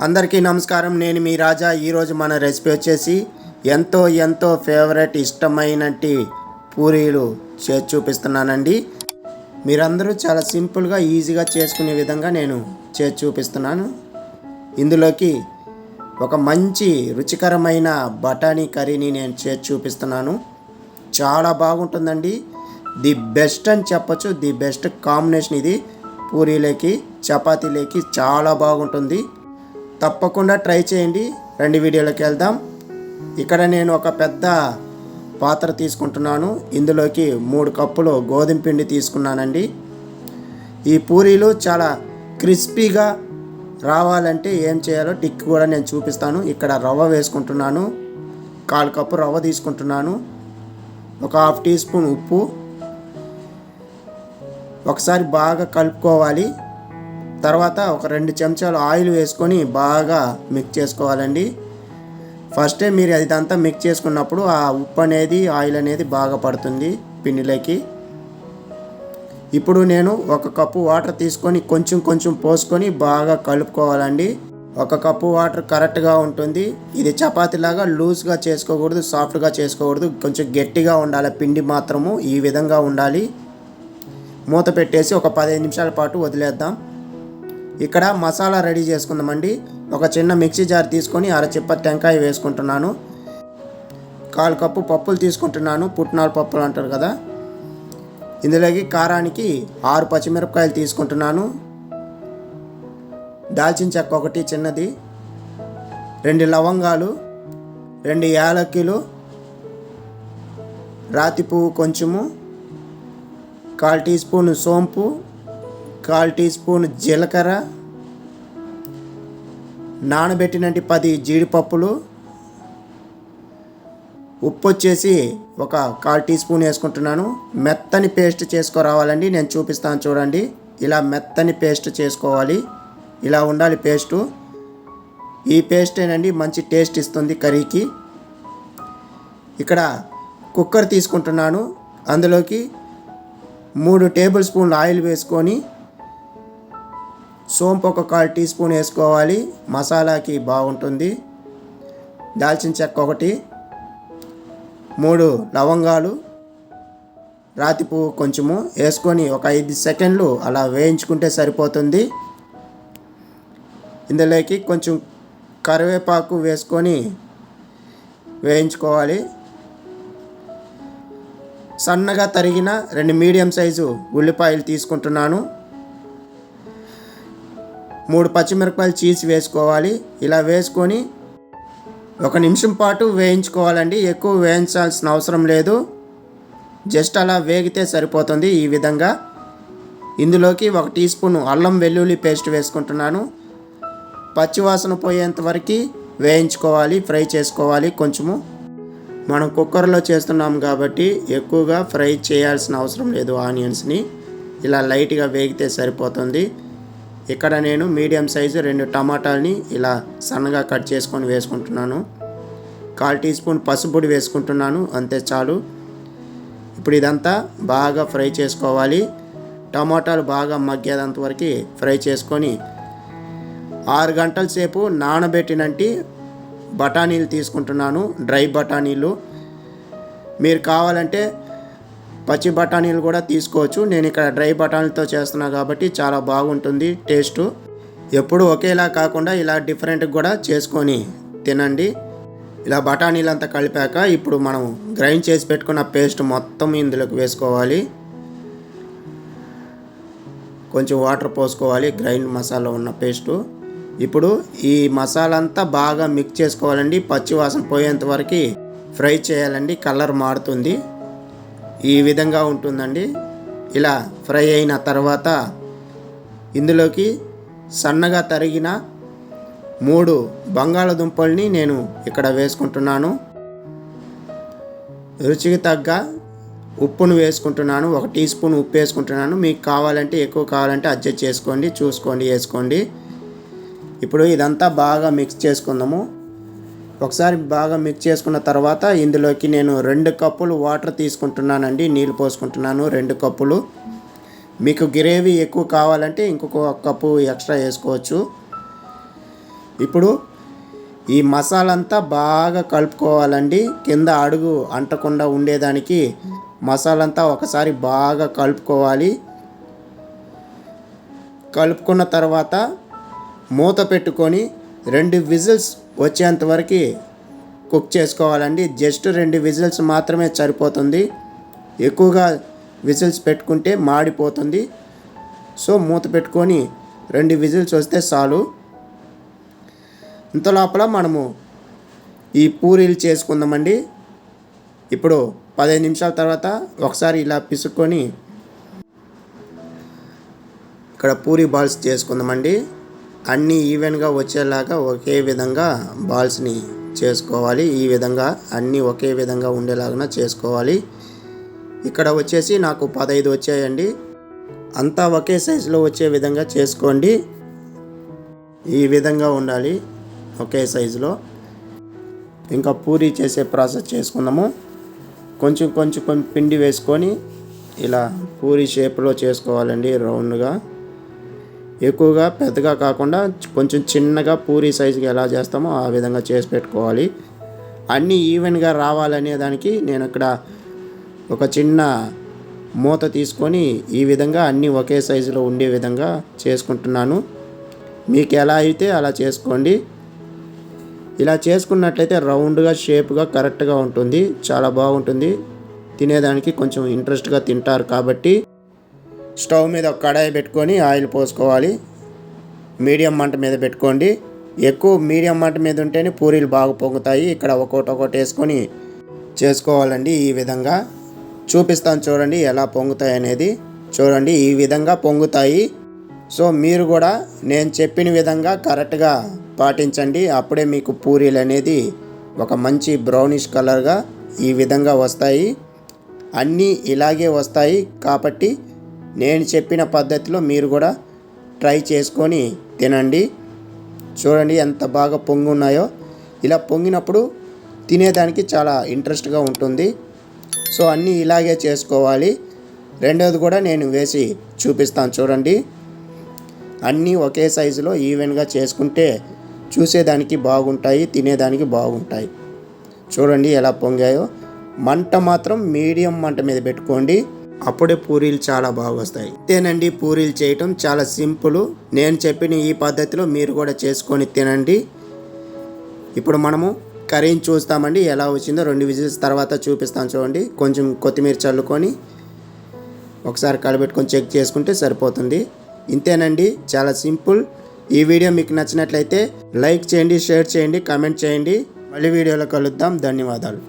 అందరికీ నమస్కారం. నేను మీ రాజా. ఈరోజు మన రెసిపీ వచ్చేసి ఎంతో ఫేవరెట్ ఇష్టమైనటి పూరీలు చేసి చూపిస్తున్నానండి. మీరందరూ చాలా సింపుల్గా ఈజీగా చేసుకునే విధంగా నేను చేసి చూపిస్తున్నాను. ఇందులోకి ఒక మంచి రుచికరమైన బఠానీ కర్రీని నేను చేసి చూపిస్తున్నాను. చాలా బాగుంటుందండి. ది బెస్ట్ అని చెప్పచ్చు. ది బెస్ట్ కాంబినేషన్ ఇది. పూరీలోకి చపాతీలోకి చాలా బాగుంటుంది. తప్పకుండా ట్రై చేయండి. రెండు వీడియోలోకి వెళ్దాం. ఇక్కడ నేను ఒక పెద్ద పాత్ర తీసుకుంటున్నాను. ఇందులోకి 3 కప్పులు గోధుమ పిండి తీసుకున్నానండి. ఈ పూరీలు చాలా క్రిస్పీగా రావాలంటే ఏం చేయాలో టిక్ కూడా నేను చూపిస్తాను. ఇక్కడ రవ్వ వేసుకుంటున్నాను. 1/4 కప్పు రవ్వ తీసుకుంటున్నాను. ఒక 1/2 టీ స్పూన్ ఉప్పు. ఒకసారి బాగా కలుపుకోవాలి. తర్వాత ఒక 2 చెంచాలు ఆయిల్ వేసుకొని బాగా మిక్స్ చేసుకోవాలండి. ఫస్టే మీరు ఇదంతా మిక్స్ చేసుకున్నప్పుడు ఆ ఉప్పు అనేది ఆయిల్ అనేది బాగా పడుతుంది పిండిలోకి. ఇప్పుడు నేను 1 కప్పు వాటర్ తీసుకొని కొంచెం పోసుకొని బాగా కలుపుకోవాలండి. 1 కప్పు వాటర్ కరెక్ట్గా ఉంటుంది. ఇది చపాతీలాగా లూజ్గా చేసుకోకూడదు, సాఫ్ట్గా చేసుకోకూడదు. కొంచెం గట్టిగా ఉండాలి. పిండి మాత్రము ఈ విధంగా ఉండాలి. మూత పెట్టేసి ఒక 15 నిమిషాల పాటు వదిలేద్దాం. ఇక్కడ మసాలా రెడీ చేసుకుందామండి. ఒక చిన్న మిక్సీ జార్ తీసుకొని అరచిప్ప టెంకాయ వేసుకుంటున్నాను. 1/4 కప్పు పప్పులు తీసుకుంటున్నాను. పుట్నాల పప్పులు అంటారు కదా. ఇందులోకి కారానికి 6 పచ్చిమిరపకాయలు తీసుకుంటున్నాను. దాల్చిన చెక్క ఒకటి చిన్నది, 2 లవంగాలు, 2 యాలకులు, రాతి పువ్వు కొంచెము, 1/4 టీ స్పూన్ సోంపు, 1/4 టీ స్పూన్ జీలకర్ర, నానబెట్టినట్టు 10 జీడిపప్పులు, ఉప్పు వచ్చేసి ఒక 1/4 టీ స్పూన్ వేసుకుంటున్నాను. మెత్తని పేస్ట్ చేసుకోరావాలండి. నేను చూపిస్తాను చూడండి. ఇలా మెత్తని పేస్ట్ చేసుకోవాలి. ఇలా ఉండాలి పేస్టు. ఈ పేస్టేనండి మంచి టేస్ట్ ఇస్తుంది కర్రీకి. ఇక్కడ కుక్కర్ తీసుకుంటున్నాను. అందులోకి 3 టేబుల్ స్పూన్లు ఆయిల్ వేసుకొని సోంపు ఒక 1/4 టీ స్పూన్ వేసుకోవాలి. మసాలాకి బాగుంటుంది. దాల్చిన చెక్క ఒకటి, 3 లవంగాలు, రాతి పువ్వు కొంచెము వేసుకొని ఒక 5 సెకండ్లు అలా వేయించుకుంటే సరిపోతుంది. ఇందులోకి కొంచెం కరివేపాకు వేసుకొని వేయించుకోవాలి. సన్నగా తరిగిన 2 మీడియం సైజు ఉల్లిపాయలు తీసుకుంటున్నాను. 3 పచ్చిమిరపకాయలు చీల్చి వేసుకోవాలి. ఇలా వేసుకొని 1 నిమిషం పాటు వేయించుకోవాలండి. ఎక్కువ వేయించాల్సిన అవసరం లేదు. జస్ట్ అలా వేగితే సరిపోతుంది. ఈ విధంగా ఇందులోకి 1 టీ స్పూన్ అల్లం వెల్లుల్లి పేస్ట్ వేసుకుంటున్నాను. పచ్చివాసన పోయేంత వరకు వేయించుకోవాలి, ఫ్రై చేసుకోవాలి. కొంచెము మనం కుక్కర్లో చేస్తున్నాం కాబట్టి ఎక్కువగా ఫ్రై చేయాల్సిన అవసరం లేదు. ఆనియన్స్ని ఇలా లైట్గా వేగితే సరిపోతుంది. ఇక్కడ నేను మీడియం సైజు 2 టమాటాలని ఇలా సన్నగా కట్ చేసుకొని వేసుకుంటున్నాను. 1/4 టీ స్పూన్ పసుపొడి వేసుకుంటున్నాను. అంతే చాలు. ఇప్పుడు ఇదంతా బాగా ఫ్రై చేసుకోవాలి. టమాటాలు బాగా మగ్గేంత వరకు ఫ్రై చేసుకొని 6 గంటల సేపు నానబెట్టినట్టు బఠానీలు తీసుకుంటున్నాను. డ్రై బఠానీలు. మీరు కావాలంటే పచ్చి బఠానీలు కూడా తీసుకోవచ్చు. నేను ఇక్కడ డ్రై బఠానీలతో చేస్తున్నా కాబట్టి చాలా బాగుంటుంది టేస్టు. ఎప్పుడు ఒకేలా కాకుండా ఇలా డిఫరెంట్గా కూడా చేసుకొని తినండి. ఇలా బఠానీలు అంతా కలిపాక ఇప్పుడు మనం గ్రైండ్ చేసి పెట్టుకున్న పేస్ట్ మొత్తం ఇందులోకి వేసుకోవాలి. కొంచెం వాటర్ పోసుకోవాలి. గ్రైండ్ మసాలా ఉన్న పేస్టు. ఇప్పుడు ఈ మసాలా అంతా బాగా మిక్స్ చేసుకోవాలండి. పచ్చి వాసన పోయేంత వరకు ఫ్రై చేయాలండి. కలర్ మారుతుంది. ఈ విధంగా ఉంటుందండి. ఇలా ఫ్రై అయిన తర్వాత ఇందులోకి సన్నగా తరిగిన 3 బంగాళదుంపల్ని నేను ఇక్కడ వేసుకుంటున్నాను. రుచికి తగ్గ ఉప్పును వేసుకుంటున్నాను. 1 టీ స్పూన్ ఉప్పు వేసుకుంటున్నాను. మీకు కావాలంటే ఎక్కువ కావాలంటే అడ్జస్ట్ చేసుకోండి, చూసుకోండి, వేసుకోండి. ఇప్పుడు ఇదంతా బాగా మిక్స్ చేసుకుందాము. ఒకసారి బాగా మిక్స్ చేసుకున్న తర్వాత ఇందులోకి నేను 2 కప్పులు వాటర్ తీసుకుంటున్నానండి. నీళ్ళు పోసుకుంటున్నాను 2 కప్పులు. మీకు గ్రేవీ ఎక్కువ కావాలంటే ఇంకొక కప్పు ఎక్స్ట్రా వేసుకోవచ్చు. ఇప్పుడు ఈ మసాలా అంతా బాగా కలుపుకోవాలండి. కింద అడుగు అంటకుండా ఉండేదానికి మసాలా అంతా ఒకసారి బాగా కలుపుకోవాలి. కలుపుకున్న తర్వాత మూత పెట్టుకొని 2 విజిల్స్ వచ్చేంత వరకు కుక్ చేసుకోవాలండి. జస్ట్ 2 విజిల్స్ మాత్రమే సరిపోతుంది. ఎక్కువగా విజిల్స్ పెట్టుకుంటే మాడిపోతుంది. సో మూత పెట్టుకొని 2 విజిల్స్ వస్తే చాలు. ఇంత లోపల మనము ఈ పూరీలు చేసుకుందామండి. ఇప్పుడు 15 నిమిషాల తర్వాత ఒకసారి ఇలా పిసుక్కొని ఇక్కడ పూరీ బాల్స్ చేసుకుందామండి. అన్నీ ఈవెన్గా వచ్చేలాగా ఒకే విధంగా బాల్స్ని చేసుకోవాలి. ఈ విధంగా అన్నీ ఒకే విధంగా ఉండేలాగా చేసుకోవాలి. ఇక్కడ వచ్చేసి నాకు 15 వచ్చాయండి. అంతా ఒకే సైజులో వచ్చే విధంగా చేసుకోండి. ఈ విధంగా ఉండాలి ఒకే సైజులో. ఇంకా పూరీ చేసే ప్రాసెస్ చేసుకుందాము. కొంచెం పిండి వేసుకొని ఇలా పూరీ షేప్లో చేసుకోవాలండి. రౌండ్గా, ఎక్కువగా పెద్దగా కాకుండా కొంచెం చిన్నగా పూరీ సైజుకి ఎలా చేస్తామో ఆ విధంగా చేసి పెట్టుకోవాలి. అన్నీ ఈవెన్గా రావాలనే దానికి నేను ఇక్కడ ఒక చిన్న మూత తీసుకొని ఈ విధంగా అన్నీ ఒకే సైజులో ఉండే విధంగా చేసుకుంటున్నాను. మీకు ఎలా అయితే అలా చేసుకోండి. ఇలా చేసుకున్నట్లయితే రౌండ్గా షేప్గా కరెక్ట్గా ఉంటుంది. చాలా బాగుంటుంది. తినేదానికి కొంచెం ఇంట్రెస్ట్గా తింటారు కాబట్టి స్టవ్ మీద ఒక కడాయి పెట్టుకొని ఆయిల్ పోసుకోవాలి. మీడియం మంట మీద పెట్టుకోండి. ఎక్కువ మీడియం మంట మీద ఉంటేనే పూరీలు బాగా పొంగుతాయి. ఇక్కడ ఒక్కొక్కటి వేసుకొని చేసుకోవాలండి. ఈ విధంగా చూపిస్తాను చూడండి ఎలా పొంగుతాయి అనేది. చూడండి ఈ విధంగా పొంగుతాయి. సో మీరు కూడా నేను చెప్పిన విధంగా కరెక్ట్గా పాటించండి. అప్పుడే మీకు పూరీలు అనేది ఒక మంచి బ్రౌనిష్ కలర్గా ఈ విధంగా వస్తాయి. అన్నీ ఇలాగే వస్తాయి కాబట్టి నేను చెప్పిన పద్ధతిలో మీరు కూడా ట్రై చేసుకొని తినండి. చూడండి ఎంత బాగా పొంగి ఉన్నాయో. ఇలా పొంగినప్పుడు తినేదానికి చాలా ఇంట్రెస్ట్గా ఉంటుంది. సో అన్నీ ఇలాగే చేసుకోవాలి. రెండోది కూడా నేను వేసి చూపిస్తాను చూడండి. అన్నీ ఒకే సైజులో ఈవెన్గా చేసుకుంటే చూసేదానికి బాగుంటాయి, తినేదానికి బాగుంటాయి. చూడండి ఎలా పొంగాయో. మంట మాత్రం మీడియం మంట మీద పెట్టుకోండి. అప్పుడే పూరీలు చాలా బాగా వస్తాయి. అంతేనండి, పూరీలు చేయటం చాలా సింపుల్. నేను చెప్పిన ఈ పద్ధతిలో మీరు కూడా చేసుకొని తినండి. ఇప్పుడు మనము కర్రీని చూస్తామండి ఎలా వచ్చిందో. 2 విజిల్స్ తర్వాత చూపిస్తాను చూడండి. కొంచెం కొత్తిమీర చల్లుకొని ఒకసారి కలబెట్టుకొని చెక్ చేసుకుంటే సరిపోతుంది. ఇంతేనండి, చాలా సింపుల్. ఈ వీడియో మీకు నచ్చినట్లయితే లైక్ చేయండి, షేర్ చేయండి, కామెంట్ చేయండి. మళ్ళీ వీడియోలో కలుద్దాం. ధన్యవాదాలు.